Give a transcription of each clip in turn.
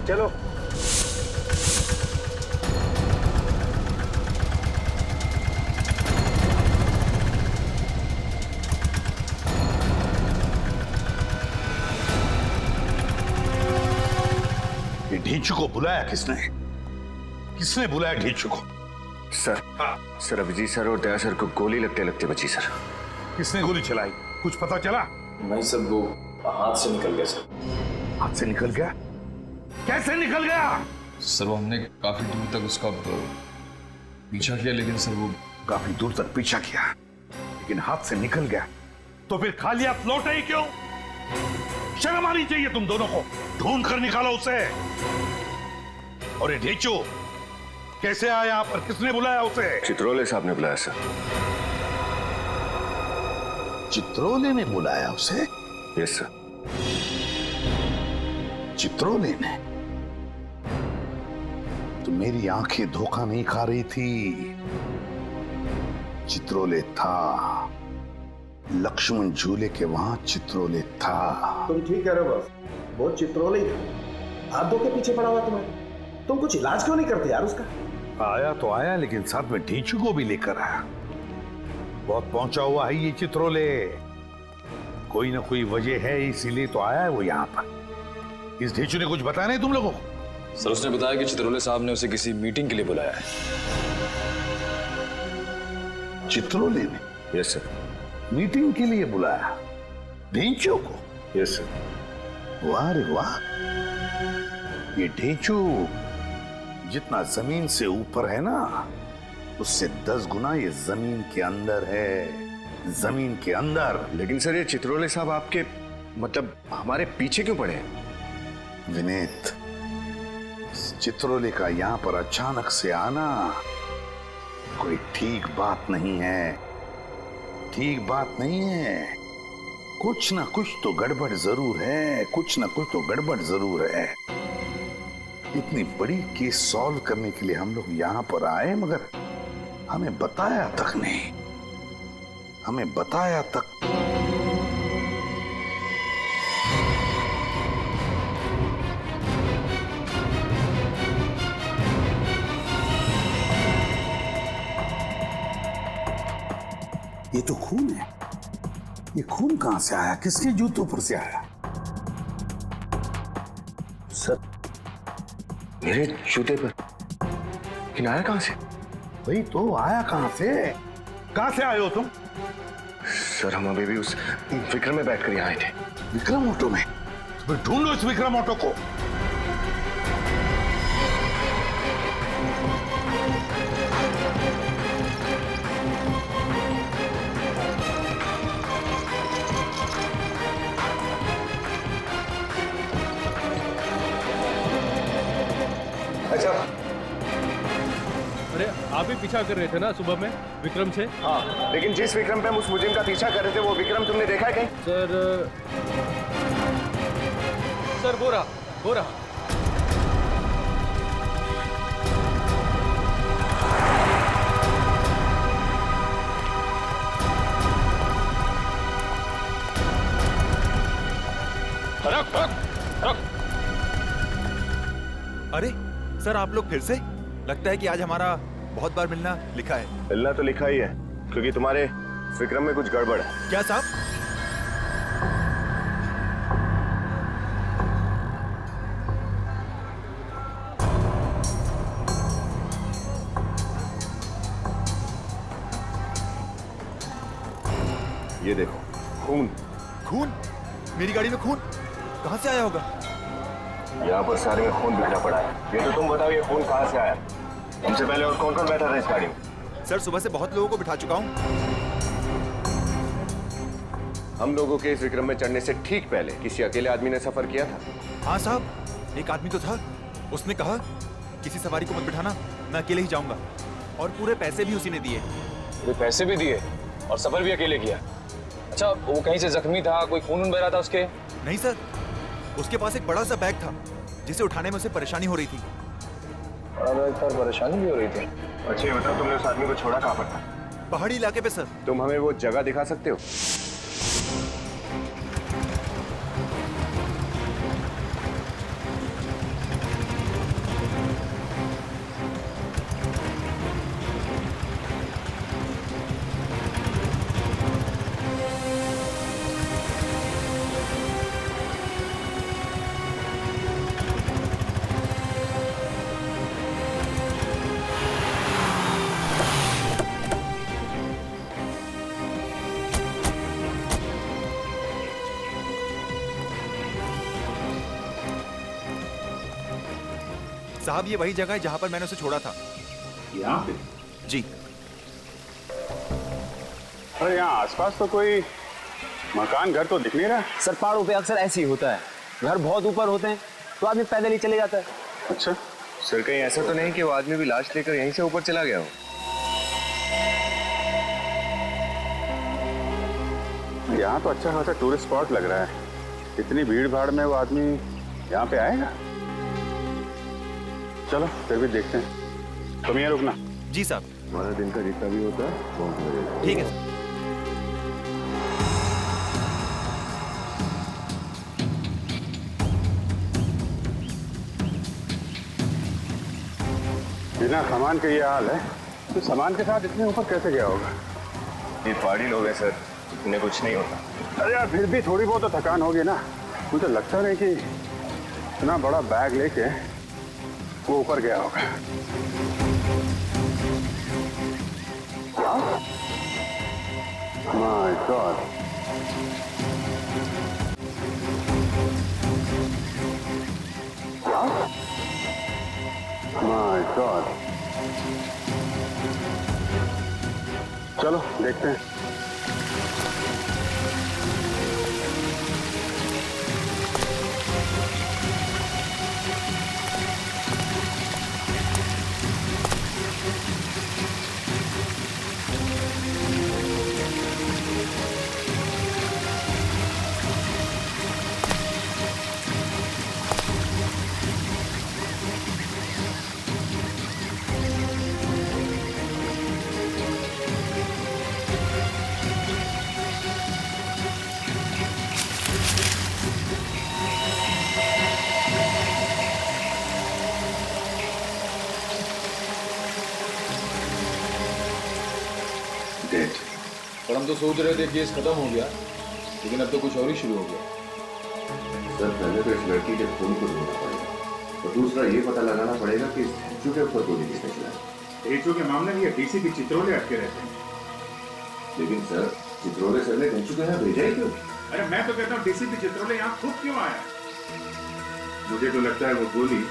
चलो। ये ढींचू को बुलाया किसने? किसने बुलाया ढींचू को? सर, सर अभिजीत सर और दया सर को गोली लगते लगते बची सर। किसने गोली चलाई? कुछ पता चला? नहीं सर, वो हाथ से निकल गया सर। हाथ से निकल गया? कैसे निकल गया? सर वो हमने काफी दूर तक उसका पीछा किया, लेकिन सर वो काफी दूर तक पीछा किया लेकिन हाथ से निकल गया, तो फिर खाली हाथ लौटे ही क्यों? शर्म आनी चाहिए तुम दोनों को। ढूंढ कर निकालो उसे। और ये ढींचू कैसे आया यहाँ पर? किसने बुलाया उसे? चित्रोले साहब ने बुलाया सर। चित्रोले ने बुलाया उसे? Yes sir. चित्रोले ने? तो मेरी आंखें धोखा नहीं खा रही थी। चित्रोले था, लक्ष्मण झूले के वहां चित्रोले था। तुम ठीक कह रहे हो बस, वो चित्रोले ही था। हाथ धो के पीछे पड़ा हुआ तुम्हें। तुम कुछ इलाज क्यों नहीं करते यार उसका? आया तो आया, लेकिन साथ में ढींचू को भी लेकर आया। बहुत पहुंचा हुआ है ये चित्रोले। कोई ना कोई वजह है, इसीलिए तो आया है वो यहाँ पर। इस ढींचू ने कुछ बताया नहीं तुम लोगों को? सर उसने बताया कि चित्रोले साहब ने उसे किसी मीटिंग के लिए बुलाया है। चित्रोले ने? Yes sir. मीटिंग के लिए बुलाया ढींचू को? Yes sir. वाह रे वाह। ये ढींचू जितना जमीन से ऊपर है ना, उससे 10 गुना ये जमीन के अंदर है। जमीन के अंदर। लेकिन सर ये चित्रोले साहब आपके मतलब हमारे पीछे क्यों पड़े हैं? विनीत, चित्रोले का यहाँ पर अचानक से आना कोई ठीक बात नहीं है। ठीक बात नहीं है। कुछ ना कुछ तो गड़बड़ जरूर है। कुछ ना कुछ तो गड़बड़ जरूर है। इतनी बड़ी केस सॉल्व करने के लिए हम लोग यहां पर आए, मगर हमें बताया तक नहीं। हमें बताया तक। ये तो खून है। ये खून कहां से आया? किसके जूतों पर से आया? सर मेरे जूते पर। लेकिन आया कहां से? भाई तो आया कहां से? कहां से आए हो तुम? सर हम अभी भी उस विक्रम में बैठकर यहाँ आए थे। विक्रम ऑटो में? तो फिर ढूंढो इस विक्रम ऑटो को। अच्छा। अरे आप ही पीछा कर रहे थे ना सुबह में विक्रम से? हाँ, लेकिन जिस विक्रम पे हम उस मुजिम का पीछा कर रहे थे, वो विक्रम तुमने देखा है कहीं? सर वो रहा। रुक। अरे सर आप लोग फिर से? लगता है कि आज हमारा बहुत बार मिलना लिखा है। मिलना तो लिखा ही है, क्योंकि तुम्हारे विक्रम में कुछ गड़बड़ है। क्या साहब? ये देखो, खून। खून? मेरी गाड़ी में खून कहां से आया होगा? यहाँ पर सारे में खून बिखरा पड़ा है। ये तो तुम बताओ, ये खून कहाँ से आया? हमसे पहले और कौन कौन बैठा था इस गाड़ी में? सर सुबह से बहुत लोगों को बिठा चुका हूँ। हम लोगों के इस विक्रम में चढ़ने से ठीक पहले किसी अकेले आदमी ने सफर किया था? हाँ साहब, एक आदमी तो था। उसने कहा किसी सवारी को मत बिठाना, मैं अकेले ही जाऊंगा। और पूरे पैसे भी उसी ने दिए। पूरे पैसे भी दिए और सफर भी अकेले किया? अच्छा, वो कहीं से जख्मी था? कोई खून बह रहा था उसके? नहीं सर, उसके पास एक बड़ा सा बैग था जिसे उठाने में उसे परेशानी हो रही थी। बड़ा बैग था और परेशानी भी हो रही थी? अच्छा ये बताओ, तुमने उस आदमी को छोड़ा कहाँ पर था? पहाड़ी इलाके पे सर। तुम हमें वो जगह दिखा सकते हो? साहब ये वही जगह है जहां पर मैंने उसे छोड़ा था। यहाँ पे? जी। अरे यहाँ आसपास तो कोई मकान घर तो दिख नहीं रहा। सर पहाड़ों पे अक्सर ऐसे ही होता है, घर बहुत ऊपर होते हैं तो आदमी पैदल ही चले जाता है। अच्छा, सर कहीं ऐसा तो नहीं कि वो आदमी भी लाश लेकर यहीं से ऊपर चला गया हो? यहाँ तो अच्छा खासा टूरिस्ट स्पॉट लग रहा है। इतनी भीड़ भाड़ में वो आदमी यहाँ पे आएगा? चलो फिर भी देखते हैं। तुम यहाँ रुकना। जी साहब। हमारा दिन का जितना भी होता है वो हम ठीक है सर। बिना सामान के ये हाल है तो सामान के साथ इतने ऊपर कैसे गया होगा? ये पहाड़ी लोग हैं सर, इतने कुछ नहीं होता। अरे यार फिर भी थोड़ी बहुत तो थकान होगी ना। मुझे लगता नहीं कि इतना बड़ा बैग लेके वो ऊपर गया होगा। My God. My God. चलो देखते हैं। और हम तो सोच रहे थे केस खत्म हो गया, लेकिन अब तो कुछ और ही शुरू हो गया। सर पहले तो इस लड़की के खून को ढूंढना पड़ेगा और दूसरा ये पता लगाना पड़ेगा कि इस धेंचू के ऊपर गोली किसने चलाई। धेंचू के मामले में ये डीसीपी चित्रोले अटके रहते हैं। लेकिन सर चित्रोले सर ने धेंचू के यहाँ भेजा ही क्यों? अरे मैं तो कहता हूँ डीसीपी चित्रोले यहाँ खुद क्यों आया? मुझे तो लगता है वो गोली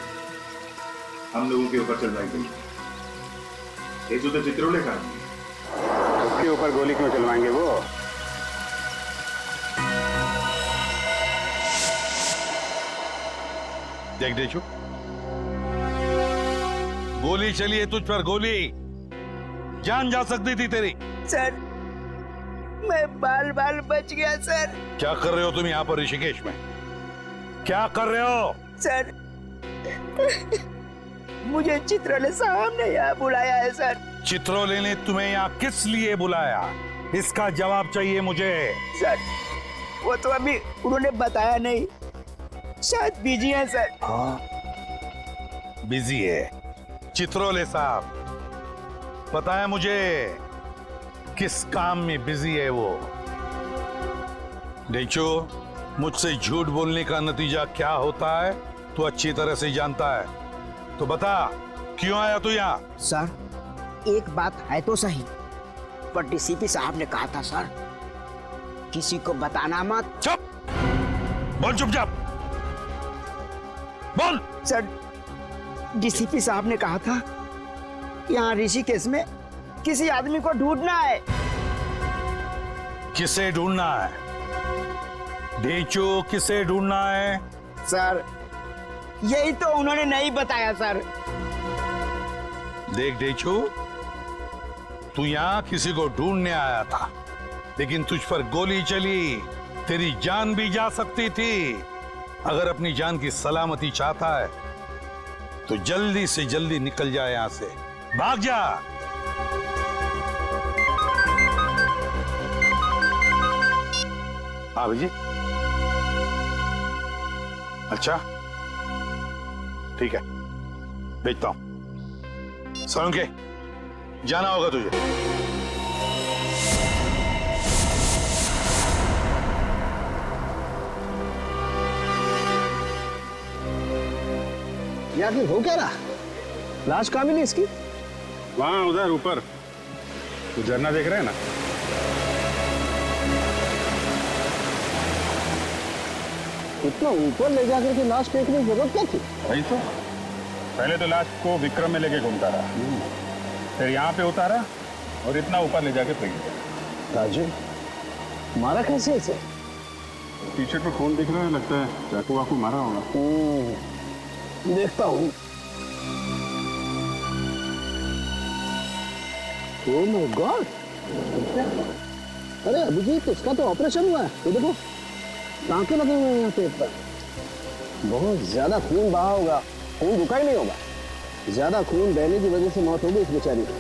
हम लोगों के ऊपर चलवाई गई। धेंचू तो चित्रोले का आदमी है। उसके ऊपर गोली क्यों चलवाएंगे वो? देख देचू, गोली चली है तुझ पर, गोली जान जा सकती थी तेरी। सर मैं बाल बाल बच गया सर। क्या कर रहे हो तुम यहाँ पर ऋषिकेश में? क्या कर रहे हो? सर मुझे चित्रोले साहब ने यहाँ बुलाया है सर। चित्रोले ने तुम्हें यहाँ किस लिए बुलाया? इसका जवाब चाहिए मुझे। सर वो तो अभी उन्होंने बताया नहीं, शायद बिजी है सर। हाँ बिजी है चित्रोले साहब, पता है मुझे किस काम में बिजी है वो। देखो मुझसे झूठ बोलने का नतीजा क्या होता है तू अच्छी तरह से जानता है, तो बता क्यों आया तू यहाँ? सर एक बात है तो सही, पर डीसीपी साहब ने कहा था सर किसी को बताना मत। चुप बोल, चुपचाप बोल। सर डीसीपी साहब ने कहा था यहाँ ऋषिकेश में किसी आदमी को ढूंढना है। किसे ढूंढना है? डेचो किसे ढूंढना है? सर यही तो उन्होंने नहीं बताया सर। देख डेचो, तू यहाँ किसी को ढूंढने आया था, लेकिन तुझ पर गोली चली, तेरी जान भी जा सकती थी। अगर अपनी जान की सलामती चाहता है तो जल्दी से जल्दी निकल जा यहाँ से, भाग जा। हाँ भाई, अच्छा ठीक है, भेजता हूं। सोलंके जाना होगा तुझे। ये आखिर हो क्या रहा? लाश कहाँ मिली इसकी? वहां उधर ऊपर तो झरना देख रहे हैं ना, इतना ऊपर ले जाकर के लाश फेंकने की जरूरत क्या थी? वही तो पहले तो लाश को विक्रम में लेके घूमता रहा, फिर यहाँ पे उतारा और इतना ऊपर ले जाके फेंक दिया। राजू, मारा कैसे इसे? टी शर्ट पर खून दिख रहा है, लगता है चाकू वाकू मारा होगा। देखता हूँ। ओह माय गॉड! अरे अभिजीत, इसका तो ऑपरेशन हुआ है। ये देखो, टांके लगे हुए हैं यहाँ पेट पर। बहुत ज्यादा खून बहा होगा, खून रुका ही नहीं होगा। ज्यादा खून बहने की वजह से मौत हो गई इस बेचारी की।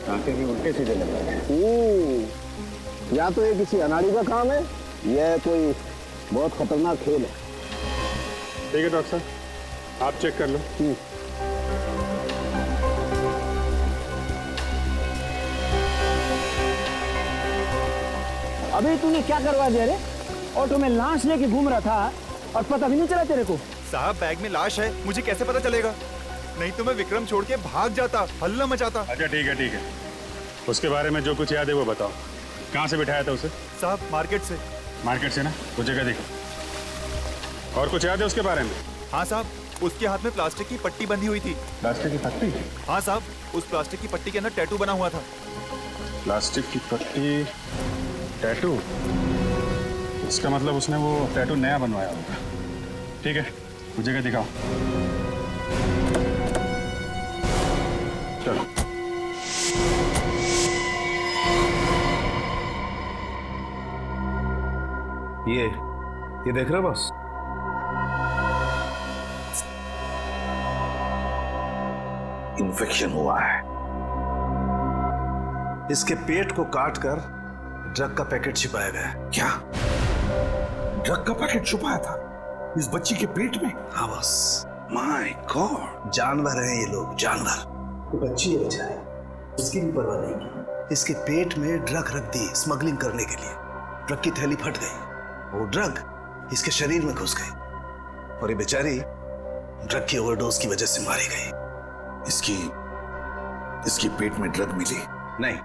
टांके भी उल्टे सीधे लग रहे हैं। या तो ये किसी अनाड़ी का काम है, या कोई बहुत खतरनाक खेल है। ठीक है डॉक्टर साहब, आप चेक कर लो। अभी तूने क्या करवा दिया रे? ऑटो में लाश लेके घूम रहा था और पता भी नहीं चला तेरे को। साहब बैग में लाश है, मुझे कैसे पता चलेगा? नहीं तो मैं विक्रम छोड़ के भाग जाता, हल्ला मचाता। अच्छा ठीक है ठीक है, उसके बारे में जो कुछ याद है वो बताओ। कहाँ से बिठाया था उसे? साहब मार्केट से। मार्केट से ना? वो जगह देखो। और कुछ याद है उसके बारे में? हाँ साहब, उसके हाथ में प्लास्टिक की पट्टी बंधी हुई थी। प्लास्टिक की पट्टी? हाँ साहब, उस प्लास्टिक की पट्टी के अंदर टैटू बना हुआ था। प्लास्टिक की पट्टी, टैटू? इसका मतलब उसने वो टैटू नया बनवाया होगा। ठीक है, वो जगह दिखाओ। चलो। ये देख रहे हो बॉस? इन्फेक्शन हुआ है। इसके पेट को काट कर ड्रग का पैकेट छिपाया गया है। क्या? ड्रग का पैकेट छुपाया था इस बच्ची के पेट में? हाँ बॉस। My God! जानवर हैं ये लोग, जानवर। वो बच्ची है बेचारी, उसकी भी परवाह नहीं की। इसके पेट में ड्रग रख दी स्मगलिंग करने के लिए। ड्रग की थैली फट गई, वो ड्रग इसके शरीर में घुस गई और ये बेचारी ड्रग की ओवरडोज की वजह से मारी गई। इसकी पेट में ड्रग मिली? नहीं,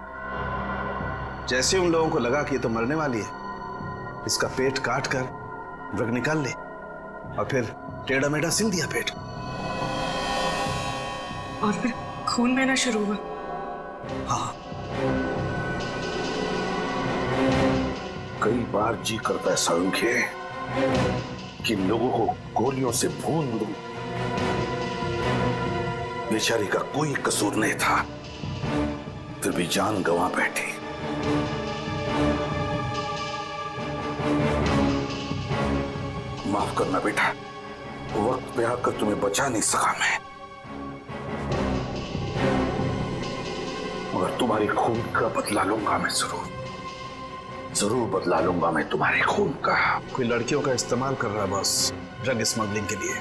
जैसे उन लोगों को लगा कि ये तो मरने वाली है, इसका पेट काट कर ड्रग निकाल ले और फिर टेढ़ा मेढ़ा सिल दिया पेट। और फिर खून बहना शुरू हुआ। हाँ, कई बार जी करता है संख्य कि लोगों को गोलियों से भून दूं। बेचारी का कोई कसूर नहीं था, फिर भी जान गंवा बैठी। माफ करना बेटा, वक्त पे आकर तुम्हें बचा नहीं सका मैं, मगर तुम्हारी खून का बदला लूंगा मैं। जरूर बदला लूंगा मैं तुम्हारे खून का। कोई लड़कियों का इस्तेमाल कर रहा है बॉस, ड्रग स्मगलिंग के लिए।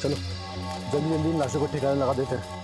चलो जल्दी जल्दी इन लाशों को ठिकाने लगा देते हैं।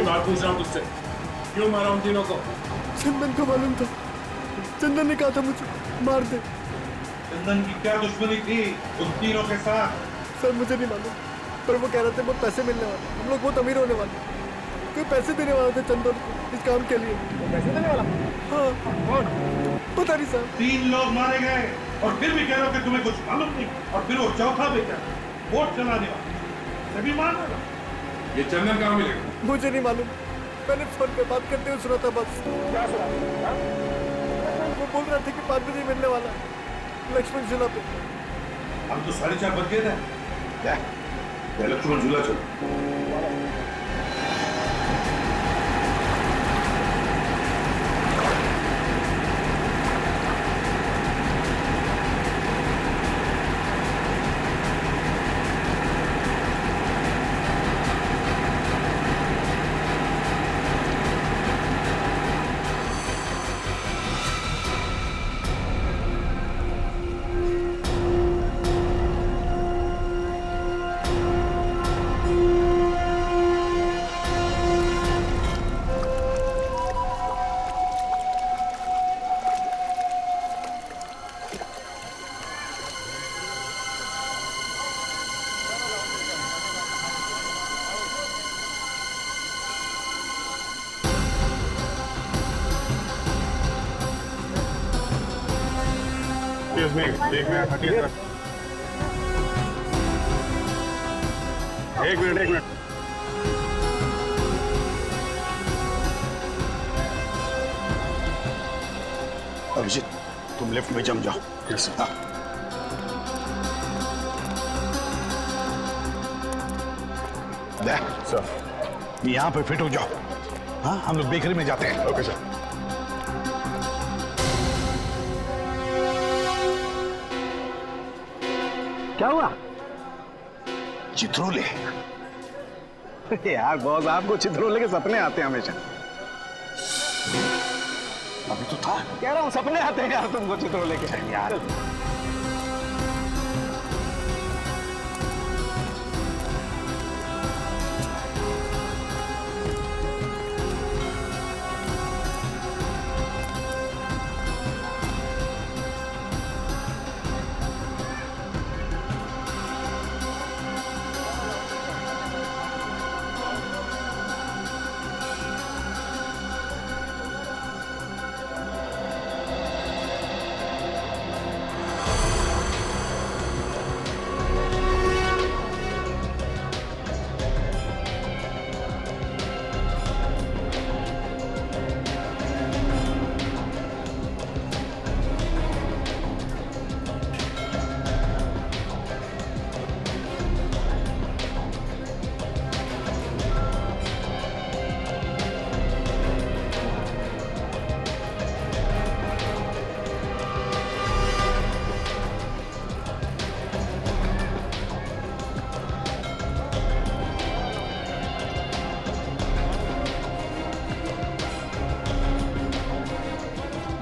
की बात पूछ रहा हूँ तुझसे, क्यों मारा उन तीनों को? चंदन को मालूम था, चंदन ने कहा था मुझे मार दे। चंदन की क्या दुश्मनी थी उन तीनों के साथ? सर मुझे नहीं मालूम, पर वो कह रहे थे बहुत पैसे मिलने वाले, हम लोग बहुत अमीर होने वाले। कोई पैसे देने वाले थे चंदन को इस काम के लिए। पैसे देने वाला? हाँ। कौन? पता नहीं सर। 3 लोग मारे गए और फिर भी कह रहे हो कि तुम्हें कुछ मालूम नहीं, और फिर वो चौथा बेटा वोट चलाने वाला सभी मान रहा। ये चंदन कहाँ मिलेगा? मुझे नहीं मालूम, मैंने फोन पे बात करते हुए सुना था बस। क्या सुना? वो बोल रहे थे कि 5 बजे मिलने वाला है लक्ष्मण झूला पे। हम तो 4:30 बज गए थे। लक्ष्मण झूला चलो। एक मिनट। अभिजीत, तुम लिफ्ट में जम जाओ। हाँ। सर, यहाँ पे फिट हो जाओ। हाँ, हम लोग बेकरी में जाते हैं। Okay sir. क्या हुआ? चित्रोले। यार बॉस, आपको चित्रोले के सपने आते हैं हमेशा। अभी तो था। कह रहा हूँ सपने आते हैं यार तुमको चित्रोले के। यार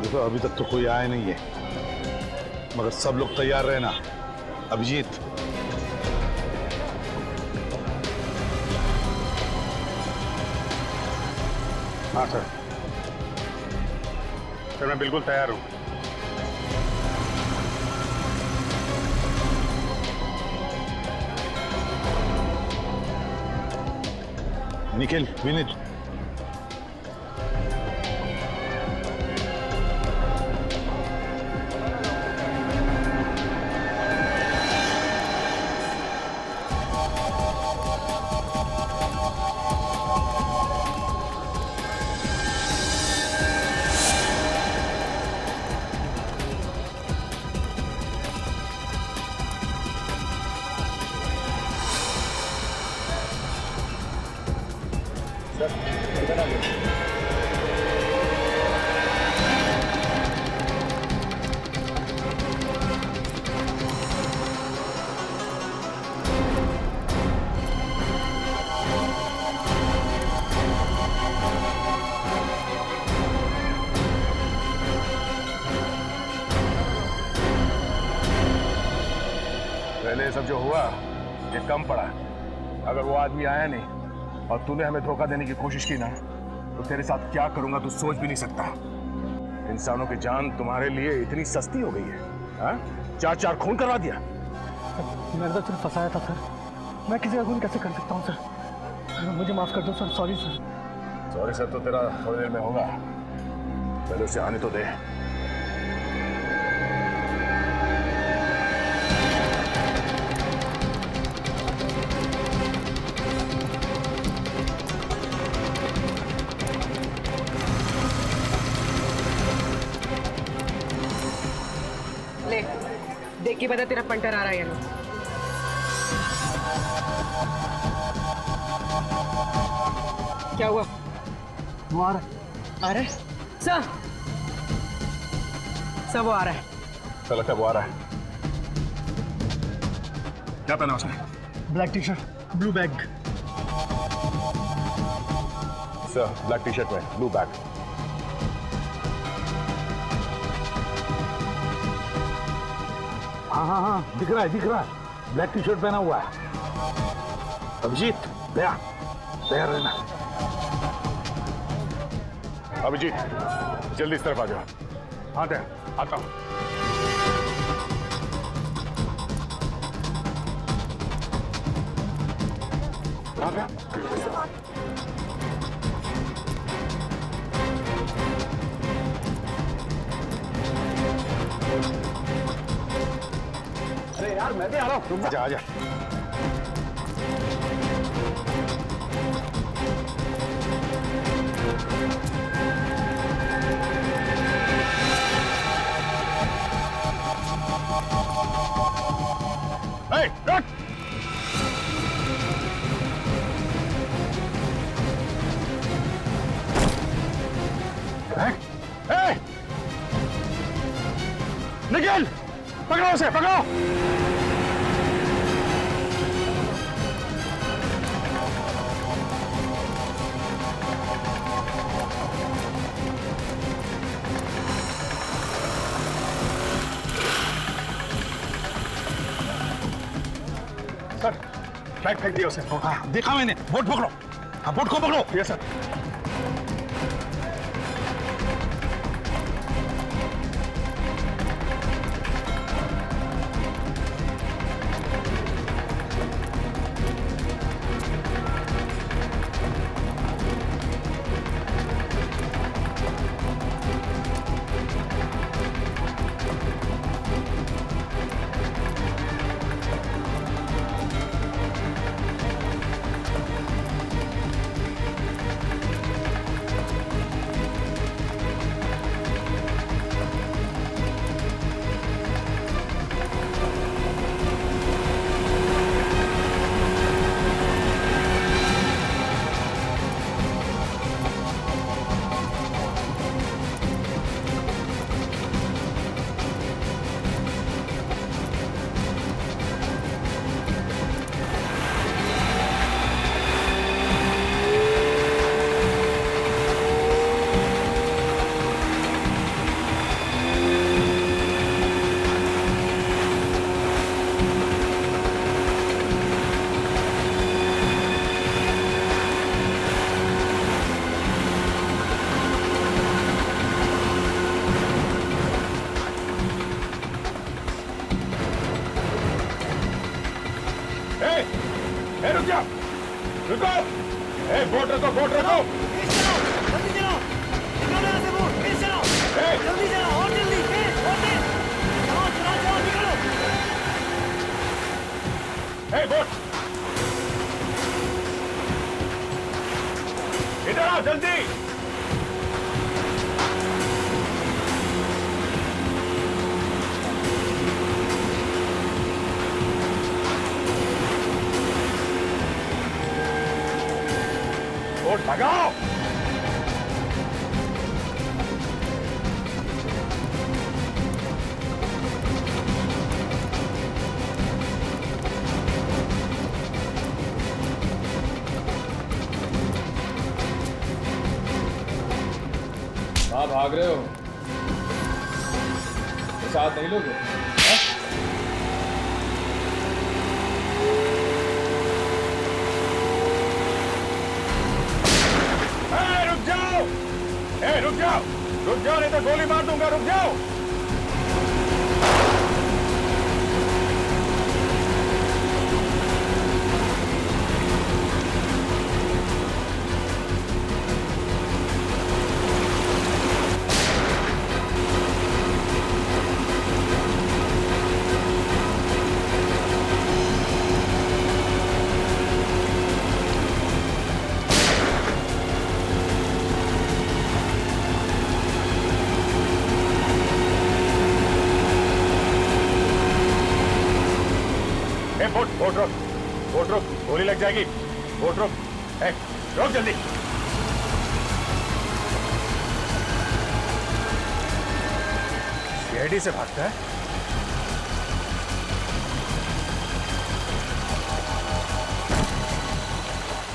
देखो, अभी तक तो कोई आया नहीं है, मगर सब लोग तैयार रहना। अभिजीत, हाँ सर। सर मैं बिल्कुल तैयार हूँ। निखिल, विनीत, पहले सब जो हुआ ये कम पड़ा। अगर वो आदमी आया नहीं और तूने हमें धोखा देने की कोशिश की ना, तो तेरे साथ क्या करूंगा तू सोच भी नहीं सकता। इंसानों की जान तुम्हारे लिए इतनी सस्ती हो गई है, हाँ? 4 खून करवा दिया। मैंने तो सिर्फ फंसाया था सर, मैं किसी का खून कैसे कर सकता हूँ सर, मुझे माफ कर दो sir, sorry sir. Sorry sir तो तेरा थोड़ी देर में होगा, पहले उसे आने तो दे। ले देख के बता तेरा पंटर आ रहा है या नहीं। क्या हुआ? वो आ रहा आ रहा है सब वो आ रहा है। चल लगता है वो आ रहा है। क्या पहना उसने? है, black T shirt, blue bag. Sir black T shirt में ब्लू बैग। हाँ, दिख रहा है, ब्लैक टी शर्ट पहना हुआ है। अभिजीत दया रहना। अभिजीत जल्दी इस तरफ आ जाओ। हाँ दया आता हूँ। कहाँ गया? अरे यार मैं भी आ रहा हूँ। आजा। Hey, look! Hey! निखिल! पकड़ो उसे, पकड़ो! सर, फ्लैग फेंक दिया उसे। हाँ, देखा मैंने। बोट पकड़ो। हाँ, बोट को पकड़ो। Yes sir. रुक जा, रुको, बोट रखो, बोट रखो। जल्दी चलो, निकालो यहाँ से बोट, तेज चलो, जल्दी चलो, और जल्दी, तेज, और तेज, चलो, निकालो। बोट, इधर आओ जल्दी। बोट भगाओ। कहाँ भाग रहे हो? तो साथ नहीं लोगे? रुक जाओ नहीं तो गोली मार दूंगा, रुक जाओ। बोट रोक, गोली लग जाएगी। बोट रोक, रोक जल्दी। सीआईडी से भागता है।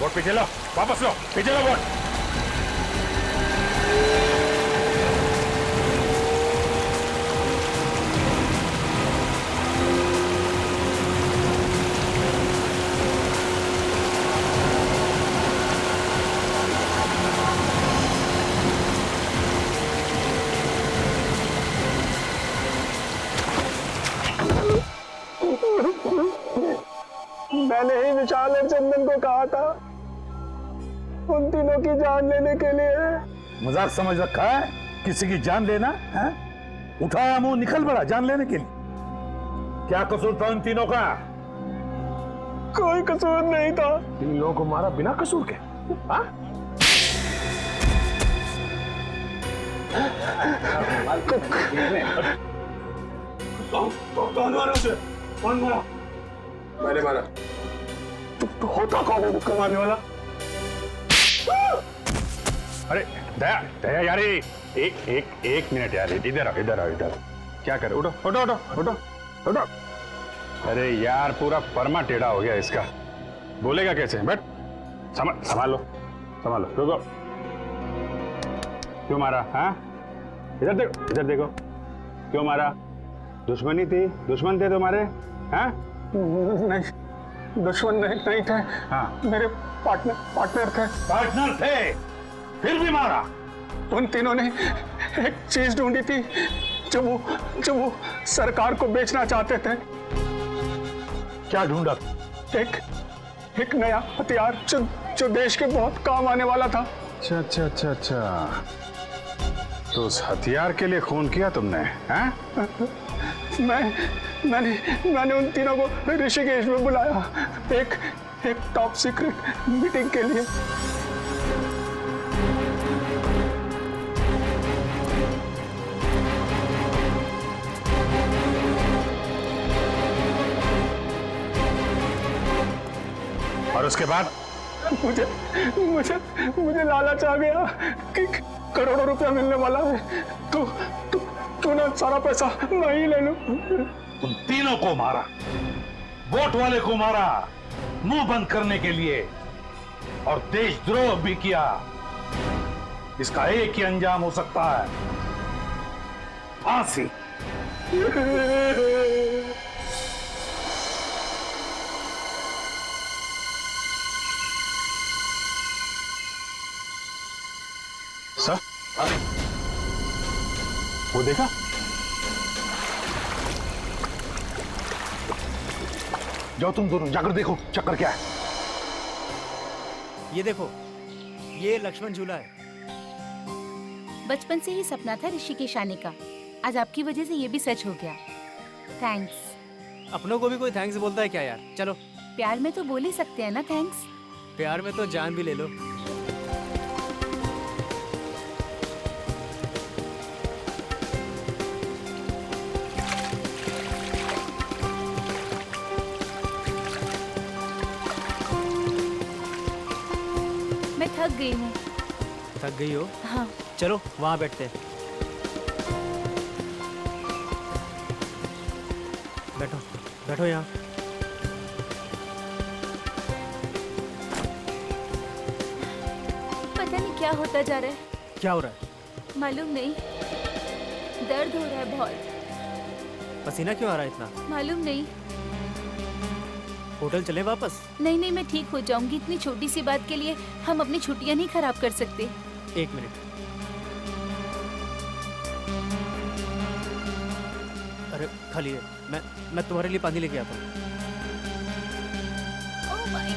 बोट पीछे लो, वापस लो, पीछे लो बोट। मैंने ही विशाल और चंदन को कहा था उन तीनों की जान लेने के लिए। मजाक समझ रखा है किसी की जान लेना है? उठाया मुंह निकल पड़ा जान लेने के लिए। क्या कसूर था उन तीनों का? कोई कसूर नहीं था। तीन लोगों को मारा बिना कसूर के? कौन मारा उसे? कौन मारा? मैंने मारा। तो होता कौन है मारने वाला? अरे दया यार, एक मिनट यार, इधर क्या कर? उठो। अरे यार पूरा परमा टेढ़ा हो गया इसका, बोलेगा कैसे? बैठ, संभालो, रुको। क्यों मारा? हाँ, इधर देखो, क्यों मारा? दुश्मनी थी? दुश्मन थे तुम्हारे? हाँ? नहीं, दुश्मन नहीं थे। हाँ, मेरे पार्टनर थे। पार्टनर थे, फिर भी मारा? उन तीनों ने एक चीज ढूंढी थी जो वो सरकार को बेचना चाहते थे। क्या ढूंढा? एक नया हथियार जो देश के बहुत काम आने वाला था। अच्छा। तो उस हथियार के लिए खून किया तुमने? हाँ? मैंने उन तीनों को ऋषिकेश में बुलाया एक टॉप सीक्रेट मीटिंग के लिए। और उसके बाद? मुझे लालच आ गया कि करोड़ों रुपया मिलने वाला है, तो ना सारा पैसा मैं ही ले लूं। उन तीनों को मारा, वोट वाले को मारा मुंह बंद करने के लिए, और देशद्रोह भी किया। इसका एक ही अंजाम हो सकता है, फांसी। सर, वो देखा? जाओ तुम दोनों जाकर देखो चक्कर क्या है। ये देखो, ये लक्ष्मण झूला है। बचपन से ही सपना था ऋषिकेश आने का, आज आपकी वजह से ये भी सच हो गया। थैंक्स। अपनों को भी कोई थैंक्स बोलता है क्या यार? चलो, प्यार में तो बोल ही सकते हैं ना थैंक्स। प्यार में तो जान भी ले लो। थक गई हूँ। थक गई हो? हाँ। चलो वहाँ बैठते हैं। बैठो यहाँ। पता नहीं क्या होता जा रहा है। क्या हो रहा है? मालूम नहीं, दर्द हो रहा है बहुत। पसीना क्यों आ रहा है इतना? मालूम नहीं। होटल चले वापस? नहीं, मैं ठीक हो जाऊंगी। इतनी छोटी सी बात के लिए हम अपनी छुट्टियां नहीं खराब कर सकते। एक मिनट। अरे खाली है, मैं तुम्हारे लिए पानी लेके आता हूँ। ओह माय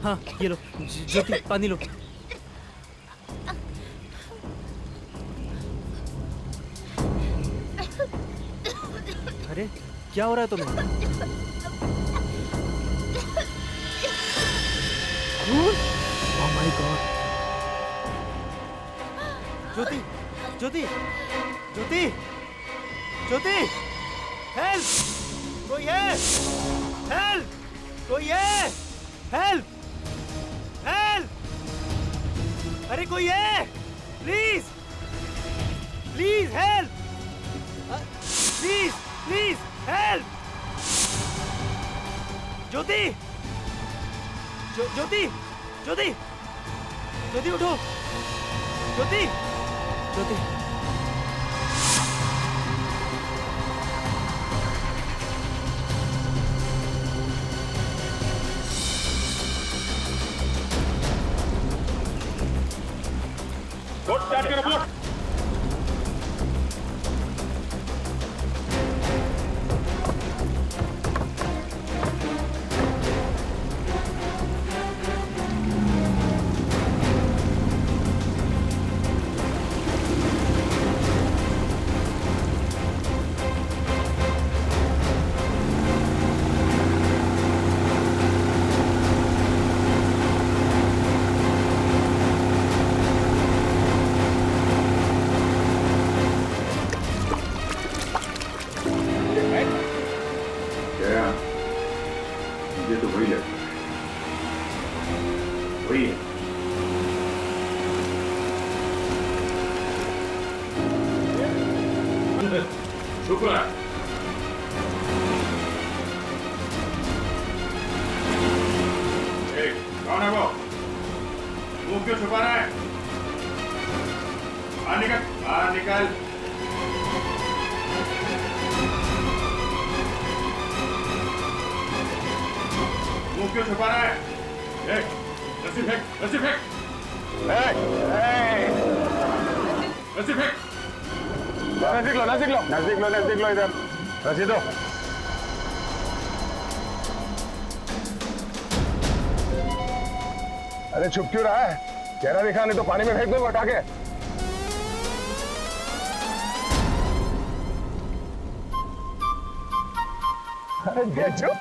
हाँ ये लो ज्योति, पानी लो। अरे क्या हो रहा है तुम्हें? Oh my God. Jyoti Jyoti Jyoti Jyoti, help! कोई है? हेल्प! कोई है? हेल्प! हेल्प! अरे कोई है? Please please help! Please please help! Jyoti Jyoti Jyoti Jyoti उठो! ज्योति ज्योति बोट स्टार्ट करो, बोट। मुझे तो वही लगता है, वही है। शुक्र है। कौन है वो? मुंह क्यों छुपा रहा है? बाहर निकल, बाहर निकल। मुंह क्यों छुपा रहा है? रस्सी फेंक, रस्सी फेंक, रस्सी फेंक। नजदीक लो, नजदीक लो, नजदीक लो, नजदीक लो, इधर रस्सी दो। अरे छुप क्यों रहा है? चेहरा दिखा, नहीं तो पानी में फेंक दो हटा के। अरे देखो।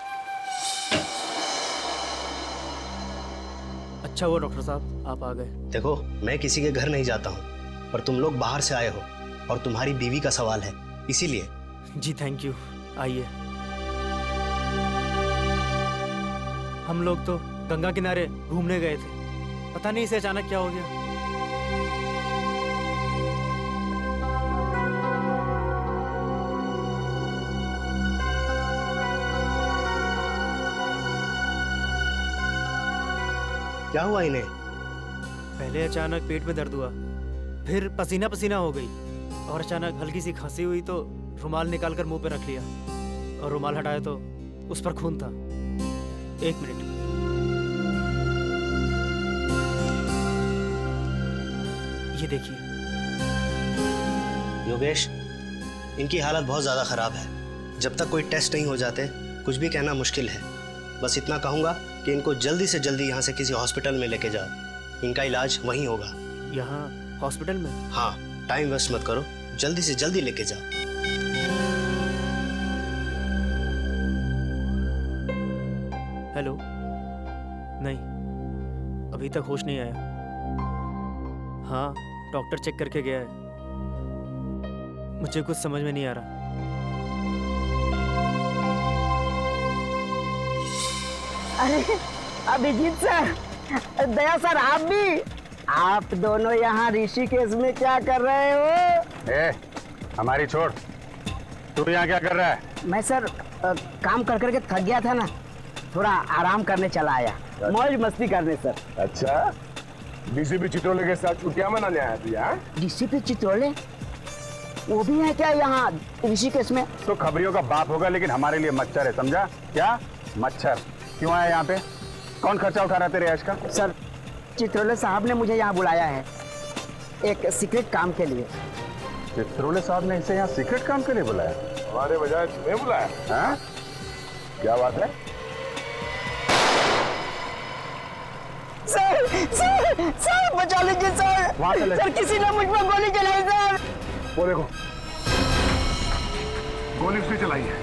अच्छा हुआ डॉक्टर साहब आप आ गए। देखो, मैं किसी के घर नहीं जाता हूँ, पर तुम लोग बाहर से आए हो और तुम्हारी बीवी का सवाल है, इसीलिए। जी थैंक यू, आइए। हम लोग तो गंगा किनारे घूमने गए थे, पता नहीं इसे अचानक क्या हो गया। क्या हुआ इन्हें? पहले अचानक पेट में दर्द हुआ, फिर पसीना पसीना हो गई और अचानक हल्की सी खांसी हुई तो रुमाल निकालकर मुंह पे रख लिया और रुमाल हटाया तो उस पर खून था। एक मिनट। ये देखिए। योगेश, इनकी हालत बहुत ज्यादा खराब है। जब तक कोई टेस्ट नहीं हो जाते कुछ भी कहना मुश्किल है। बस इतना कहूंगा कि इनको जल्दी से जल्दी यहाँ से किसी हॉस्पिटल में लेके जाओ, इनका इलाज वहीं होगा। यहाँ हॉस्पिटल में? हाँ, टाइम वेस्ट मत करो, जल्दी से जल्दी लेके जाओ। हेलो? नहीं, अभी तक होश नहीं आया। हाँ, डॉक्टर चेक करके गया है। मुझे कुछ समझ में नहीं आ रहा। अरे अभिजीत सर, दया सर, आप दोनों यहाँ ऋषिकेश में क्या कर रहे हो? हमारी छोड़, तू यहाँ क्या कर रहा है? मैं सर काम कर करके थक गया था ना, थोड़ा आराम करने चला आया, मौज मस्ती करने सर। अच्छा, डीसीपी चित्रोले के साथ छुट्टियां मनाने आया तू यहाँ? डीसीपी चित्रोले वो भी है क्या यहाँ ऋषिकेश में? तो खबरियों का बाप होगा, लेकिन हमारे लिए मच्छर है, समझा? क्या मच्छर? क्यों आया यहाँ पे? कौन खर्चा उठा रहा है तेरे ऐश का? सर, चित्रोले साहब ने मुझे यहाँ बुलाया है एक सीक्रेट काम के लिए। चित्रोले साहब ने इसे यहाँ सीक्रेट काम के लिए बुलाया? हमारे बजाय तुम्हें बुलाया? हाँ? क्या बात है? सर बचा लीजिए सर। सर किसी ने मुझ पर गोली चलाई सर। वो देखो, गोली उसने चलाई है।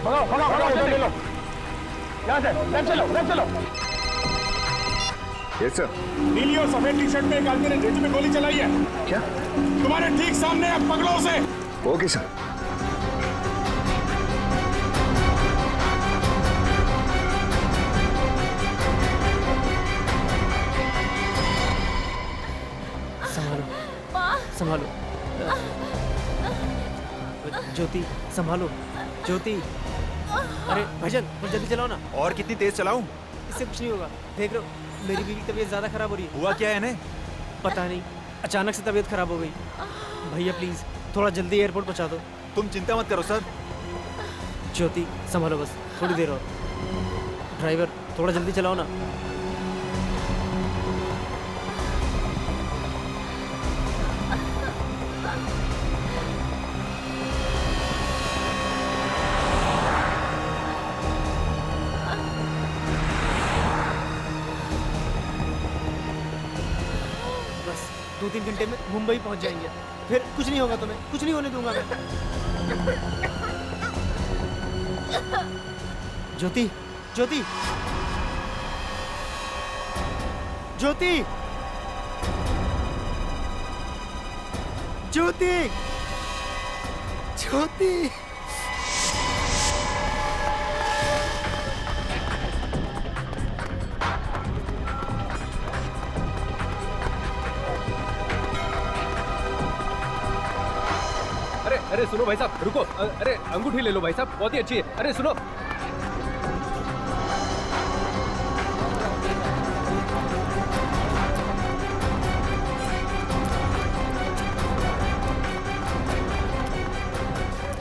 भगाओ, ले लो। यहाँ से, लेफ्ट चलो। Yes sir. नीली और सफेद टी शर्ट में एक आदमी ने जेज में गोली चलाई है। क्या? तुम्हारे ठीक सामने है, पकड़ो उसे। Okay sir. संभालो ज्योति, संभालो ज्योति। अरे भाईजान कुछ जल्दी चलाओ ना। और कितनी तेज चलाऊं? इससे कुछ नहीं होगा। देख रहे हो मेरी बीवी की तबीयत ज्यादा खराब हो रही है। हुआ क्या है इन्हें? पता नहीं, अचानक से तबीयत खराब हो गई। भैया प्लीज थोड़ा जल्दी एयरपोर्ट पहुंचा दो। तुम चिंता मत करो सर। ज्योति संभालो बस थोड़ी देर और। ड्राइवर थोड़ा जल्दी चलाओ ना। बस 2-3 घंटे में मुंबई पहुंच जाएंगे। फिर कुछ नहीं होगा तुम्हें, कुछ नहीं होने दूंगा मैं। ज्योति, ज्योति, ज्योति, ज्योति, ज्योति। अरे सुनो भाई साहब, रुको। अरे अंगूठी ले लो भाई साहब, बहुत ही अच्छी है। अरे सुनो,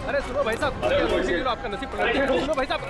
अरे सुनो भाई साहब, अंगूठी ले लो, आपका नसीब पलट गया। सुनो भाई साहब,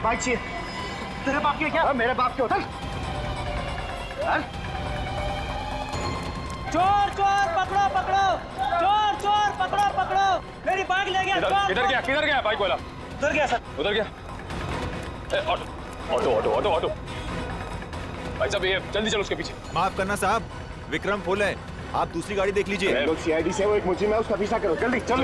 बाइक चाहिए। तेरे बाप के क्या? मेरे बाप के होता। चोर चोर पकड़ो पकड़ो, चोर चोर पकड़ो पकड़ो। मेरी बाइक ले गया। किधर गया बाइक वाला? उधर गया सर। उधर गया। ऑटो भाई साहब, ये जल्दी चलो उसके पीछे। माफ करना साहब, विक्रम फुल है, आप दूसरी गाड़ी देख लीजिए। CID से वो एक मुलजिम है, उसका पीछा करो। जल्दी चल।